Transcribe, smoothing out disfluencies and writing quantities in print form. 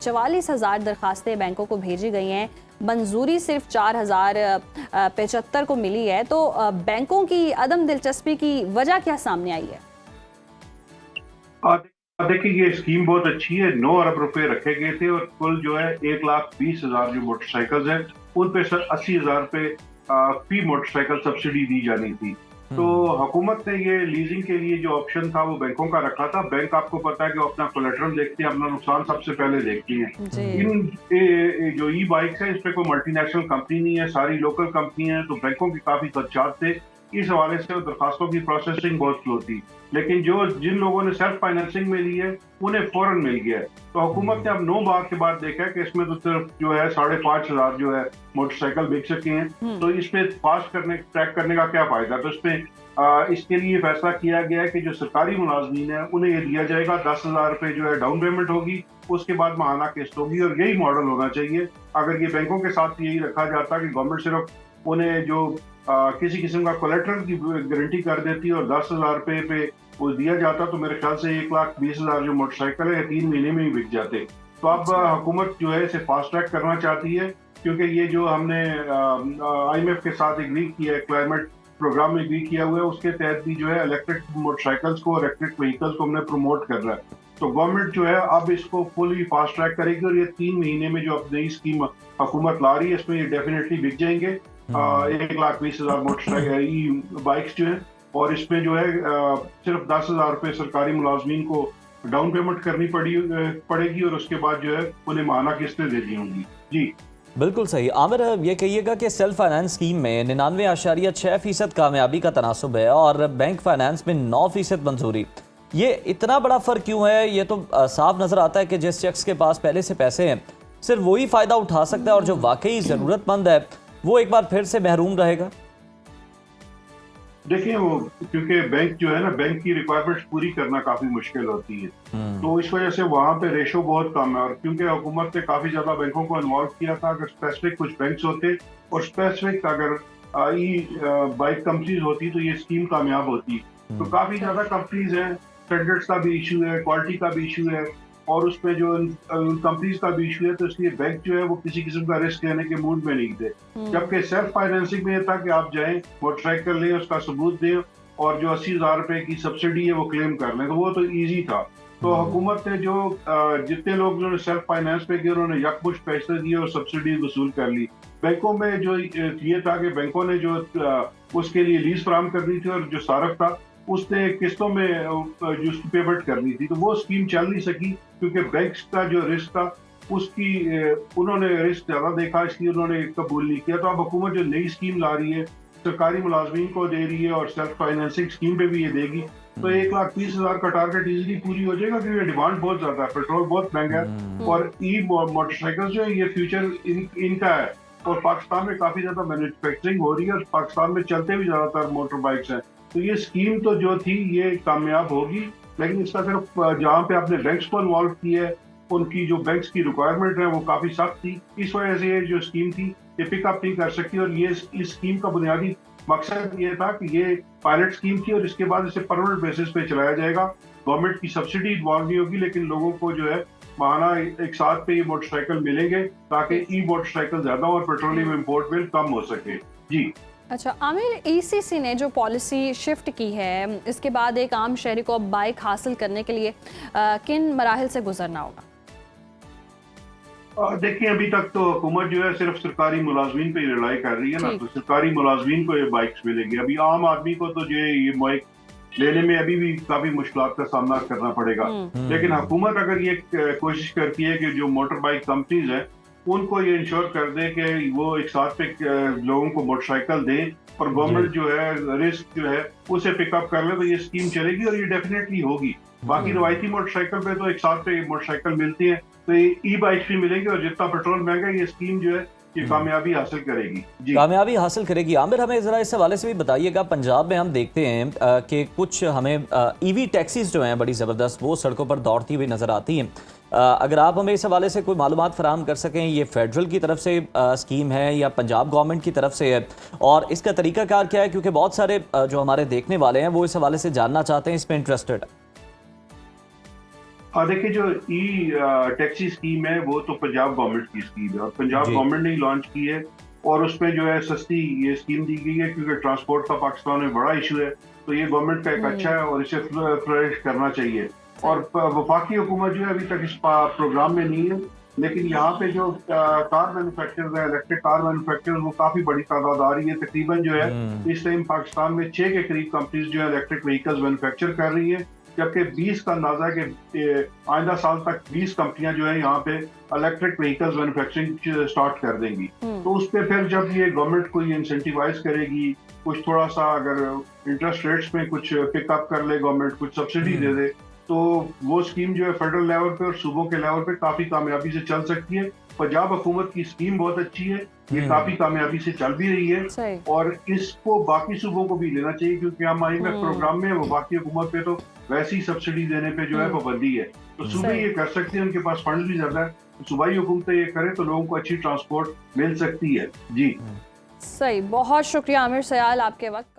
44,000 दरखास्तें बैंकों को भेजी गई हैं, मंजूरी सिर्फ 4,075 को मिली है। तो बैंकों की अदम दिलचस्पी की वजह क्या सामने आई है? देखिए, ये स्कीम बहुत अच्छी है। 9 अरब रुपए रखे गए थे और कुल जो है 1,20,000 जो मोटरसाइकिल हैं उन पे सर 80,000 रुपए फी मोटरसाइकिल सब्सिडी दी जानी थी। तो हुकूमत ने ये लीजिंग के लिए जो ऑप्शन था वो बैंकों का रखा था। बैंक आपको पता है कि वो अपना कोलेटरल देखते हैं, अपना नुकसान सबसे पहले देखती हैं। इन जो ई बाइक्स है इस पे कोई मल्टीनेशनल कंपनी नहीं है, सारी लोकल कंपनी है। तो बैंकों के काफी खदशात थे, इस हवाले से दरखास्तों की प्रोसेसिंग बहुत स्लो थी। लेकिन जिन लोगों ने सेल्फ फाइनेंसिंग में ली है उन्हें फौरन मिल गया है। तो हुकूमत ने अब 9 बार के बाद देखा है कि इसमें तो सिर्फ जो है 5,500 जो है मोटरसाइकिल बिक सके हैं। तो इसमें फास्ट ट्रैक करने का क्या फायदा? तो इसमें इसके लिए फैसला किया गया है कि जो सरकारी मुलाजमीन है उन्हें ये दिया जाएगा। 10,000 रुपए जो है डाउन पेमेंट होगी, उसके बाद माहाना किस्त होगी। और यही मॉडल होना चाहिए। अगर ये बैंकों के साथ यही रखा जाता कि गवर्नमेंट सिर्फ उन्हें जो किसी किस्म का कोलेटरल की गारंटी कर देती और 10,000 रुपए पे वो दिया जाता, तो मेरे ख्याल से 1,20,000 जो मोटरसाइकिल है 3 महीने में ही बिक जाते। तो अब हुकूमत जो है इसे फास्ट ट्रैक करना चाहती है, क्योंकि ये जो हमने IMF के साथ एग्री किया है, क्लाइमेट प्रोग्राम में एग्री किया हुआ है, उसके तहत भी जो है इलेक्ट्रिक मोटरसाइकिल्स को और इलेक्ट्रिक व्हीकल्स को हमने प्रमोट कर रहा है। तो गवर्नमेंट जो है अब इसको फुली फास्ट ट्रैक करेगी और ये 3 महीने में जो अब नई स्कीम हुकूमत ला रही है इसमें ये डेफिनेटली बिक जाएंगे 1,20,000 मोटरसाइकिल ई बाइक्स जो है। और इसमें जो है सिर्फ 10,000 रुपए सरकारी मुलाजमीन को डाउन पेमेंट करनी पड़ेगी और उसके बाद जो है उन्हें माहाना किस्तें देनी होंगी। जी बिल्कुल सही। आमिर, ये कहिएगा कि सेल्फ फाइनेंस स्कीम में 99.6% कामयाबी का तनासुब है और बैंक फाइनेंस में 9% मंजूरी। ये इतना बड़ा फ़र्क क्यों है? ये तो साफ नज़र आता है कि जिस शख्स के पास पहले से पैसे हैं सिर्फ वही फ़ायदा उठा सकता है और जो वाकई ज़रूरतमंद है वो एक बार फिर से महरूम रहेगा। देखिए, वो क्योंकि बैंक जो है ना, बैंक की रिक्वायरमेंट्स पूरी करना काफी मुश्किल होती है, तो इस वजह से वहां पे रेशो बहुत कम है। और क्योंकि हुकूमत ने काफी ज्यादा बैंकों को इन्वॉल्व किया था, अगर स्पेसिफिक कुछ बैंक्स होते और स्पेसिफिक अगर ई बाइक कंपनीज होती तो ये स्कीम कामयाब होती। तो काफी ज्यादा कंपनीज हैं, स्टैंडर्ड्स का भी इशू है, क्वालिटी का भी इशू है और उसमें जो कंपनीज का भी इशू है। तो इसलिए बैंक जो है वो किसी किस्म का रिस्क लेने के मूड में नहीं थे। जबकि सेल्फ फाइनेंसिंग में ये था कि आप जाएं, मोटरसाइकिल लें, उसका सबूत दें और जो 80,000 रुपए की सब्सिडी है वो क्लेम कर लें, तो वो तो ईजी था। तो हुकूमत ने जो जितने लोग उन्होंने सेल्फ फाइनेंस पे किए उन्होंने यकमुश्त पैसे दिए और सब्सिडी वसूल कर ली। बैंकों में जो ये था कि बैंकों ने जो उसके लिए लीज फराहम करनी थी और जो सारफ था उसने किस्तों में जो उसकी पेमेंट करनी थी, तो वो स्कीम चल नहीं सकी क्योंकि बैंक्स का जो रिस्क था उसकी उन्होंने रिस्क ज्यादा देखा, इसलिए उन्होंने कबूल नहीं किया। तो अब हुकूमत जो नई स्कीम ला रही है, सरकारी मुलाजमीन को दे रही है और सेल्फ फाइनेंसिंग स्कीम पे भी ये देगी, तो 1,20,000 का टारगेट इजीली पूरी हो जाएगा क्योंकि डिमांड बहुत ज्यादा है, पेट्रोल बहुत महंगा है और ई मोटरसाइकिल जो है ये फ्यूचर इनका है। और पाकिस्तान में काफी ज्यादा मैन्युफैक्चरिंग हो रही है और पाकिस्तान में चलते भी ज्यादातर मोटर बाइक्स हैं। तो ये स्कीम तो जो थी ये कामयाब होगी, लेकिन इसका सिर्फ जहाँ पे आपने बैंक्स को इन्वॉल्व किया है उनकी जो बैंक्स की रिक्वायरमेंट है वो काफी सख्त थी, इस वजह से ये जो स्कीम थी ये पिकअप नहीं कर सकती। और ये इस स्कीम का बुनियादी मकसद ये था कि ये पायलट स्कीम थी और इसके बाद इसे परमानेंट बेसिस पे चलाया जाएगा। गवर्नमेंट की सब्सिडी इन्वॉल्व नहीं होगी, लेकिन लोगों को जो है माहाना एक साथ पे ये मोटरसाइकिल मिलेंगे ताकि ई मोटरसाइकिल ज्यादा और पेट्रोलियम इंपोर्ट बिल कम हो सके। जी अच्छा आमिर, ECC ने जो पॉलिसी शिफ्ट की है इसके बाद एक आम शहरी को बाइक हासिल करने के लिए किन मराहिल से गुजरना होगा? देखिए, अभी तक तो हुकूमत जो है सिर्फ सरकारी मुलाजमीन पे रिलाई कर रही है ना, तो सरकारी मुलाजमीन को ये बाइक्स मिलेंगी। अभी आम आदमी को तो जो ये बाइक लेने में अभी भी काफी मुश्किलात का सामना करना पड़ेगा। लेकिन हुकूमत अगर ये कोशिश करती है कि जो मोटर बाइक कंपनीज है उनको ये इंश्योर कर दे कि वो एक साथ पे लोगों को मोटरसाइकिल दें और गवर्नमेंट जो है रिस्क जो है उसे पिकअप कर ले, तो ये स्कीम चलेगी और ये डेफिनेटली होगी। बाकी रवायती मोटरसाइकिल पे तो एक साथ पे मोटरसाइकिल मिलती है, तो ये ई बाइक भी मिलेंगी और जितना पेट्रोल महंगा है ये स्कीम जो है ये कामयाबी हासिल करेगी। जी कामयाबी हासिल करेगी। आमिर, हमें जरा इस हवाले से भी बताइएगा, पंजाब में हम देखते हैं कि कुछ हमें EV टैक्सीज जो हैं बड़ी ज़बरदस्त वो सड़कों पर दौड़ती हुई नज़र आती हैं। अगर आप हमें इस हवाले से कोई मालूमात फराहम कर सकें, ये फेडरल की तरफ से स्कीम है या पंजाब गवर्नमेंट की तरफ से है और इसका तरीकाकार क्या है, क्योंकि बहुत सारे जो हमारे देखने वाले हैं वो इस हवाले से जानना चाहते हैं, इसमें इंटरेस्टेड है। देखिए जो टैक्सी स्कीम है वो तो पंजाब गवर्नमेंट की स्कीम है और पंजाब जी। गवर्नमेंट ने ही लॉन्च की है और उसमें जो है सस्ती ये स्कीम दी गई है क्योंकि ट्रांसपोर्ट का पाकिस्तान में बड़ा इशू है, तो ये गवर्नमेंट का एक अच्छा है और इसे फ्लरिश करना चाहिए। और वफाकी हुकूमत जो है अभी तक इस प्रोग्राम में नहीं है, लेकिन यहाँ पे जो कार मैन्युफैक्चरर्स है, इलेक्ट्रिक कार मैन्युफैक्चरर्स, वो काफी बड़ी तादाद आ रही है। तकरीबन जो है इस टाइम पाकिस्तान में 6 के करीब कंपनीज जो है इलेक्ट्रिक व्हीकल्स मैन्युफैक्चर कर रही है, जबकि 20 का अंदाजा है कि आइंदा साल तक 20 कंपनियां जो है यहाँ पे इलेक्ट्रिक व्हीकल्स मैन्युफैक्चरिंग स्टार्ट कर देंगी। तो उस पे फिर जब ये गवर्नमेंट को इंसेंटिवाइज करेगी, कुछ थोड़ा सा अगर इंटरेस्ट रेट्स में कुछ पिकअप कर ले गवर्नमेंट, कुछ सब्सिडी दे दे, तो वो स्कीम जो है फेडरल लेवल पे और सूबों के लेवल पे काफी कामयाबी से चल सकती है। पंजाब हुकूमत की स्कीम बहुत अच्छी है, ये काफी कामयाबी से चल भी रही है और इसको बाकी सूबों को भी लेना चाहिए क्योंकि हम IMF प्रोग्राम में वफाकी हुकूमत पे तो वैसी ही सब्सिडी देने पे जो है पाबंदी है, तो सूबे ये कर सकते हैं, उनके पास फंड भी ज्यादा है, तो सूबाई हुकूमतें ये करें तो लोगों को अच्छी ट्रांसपोर्ट मिल सकती है। जी सही, बहुत शुक्रिया आमिर सयाल आपके वक्त।